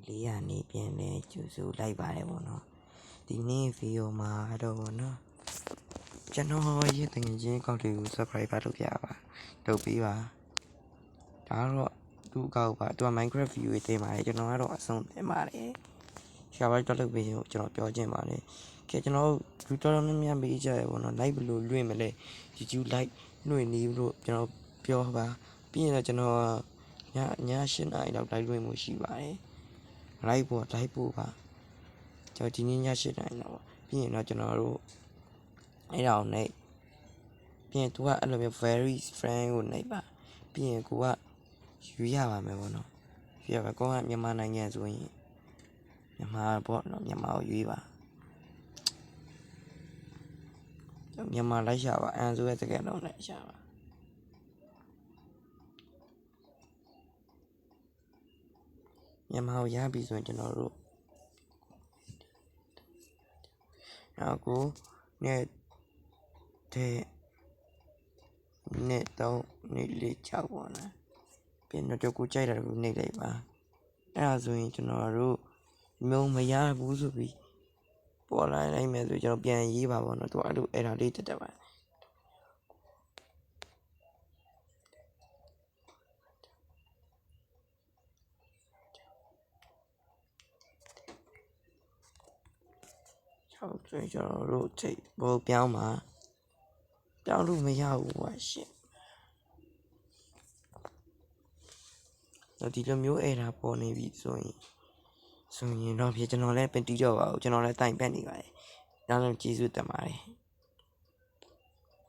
လေးရနေပြန်လဲကျူစုလိုက်ပါတယ်ပေါ့နော်ဒီနေ့ဗီဒီယိုမှာတော့ပေါ့နော်ကျွန်တော်ရဲ့တကယ်ချင်းကောက်တွေကို subscribe လုပ်ပြပါလုပ်ပေးပါဒါတော့သူ့ကောက်ပါသူက Minecraft view တွေတင်ပါတယ်ကျွန်တော်ကတော့အဆုံးတင်ပါတယ်ရှာပါတော့လုပ်ပေးရင်ကျွန်တော်ပြောချင်ပါတယ်ကဲကျွန်တော်လူတော်များများမေးကြရပေါ့နော် like ဘယ်လိုလွှင့်မလဲ YouTube like လွှင့်နေလို့ကျွန်တော်ပြောပါပြီးရင်တော့ကျွန်တော်ည8 နာရီလောက် like လွှင့်မှုရှိပါတယ် like ပို့ပါကျွန်တော်ဒီနေ့ည8 နာရီလောက်ပြီးရင်တော့ကျွန်တော်တို့အဲ့ဒါကိုနိုင်ပြီးရင်သူကအဲ့လိုမျိုး very friend ကိုနိုင်ပါပြီးရင်ကိုကရွေးရပါမယ်ပေါ့နော်ရွေးရပါကိုကမြန်မာနိုင်ငံဆိုရင်မြန်မာပေါ့နော်မြန်မာကိုရွေးပါမြန်မာလိုက်ရှာပါအန်ဆိုရဲ့စကားလုံးလိုက်ရှာပါမြန်မာကိုရပြီဆိုရင်ကျွန်တော်တို့နောက်ကိုနေ့တော့နေ့လေး6ပေါ့နော်ပြန်တော့ကိုကြိုက်တာကိုနေလိုက်ပါအဲ့ဒါဆိုရင်ကျွန်တော်တို့မျိုးမရဘူးဆိုပြီးပေါ်လာနိုင်မယ်ဆိုကျွန်တော်ပြန်ရေးပါပေါ့နော်သူအဲ့လိုအဲ့ဒါလေးတက်ပါဟုတ်ဆိုရင်ကျွန်တော်တို့ချိန်ဘောပြောင်းပါပြောင်းလို့မရဘူးကွာရှင့်ဒီလိုမျိုးအဲ့ဒါပေါ်နေပြီဆိုရင်တော့ဖြစ်ကျွန်တော်လည်းပင်တီးတော့ပါဘူးကျွန်တော်လည်းတိုင်ပတ်နေပါတယ်နောက်ဆုံးကျေးဇူးတင်ပါတယ်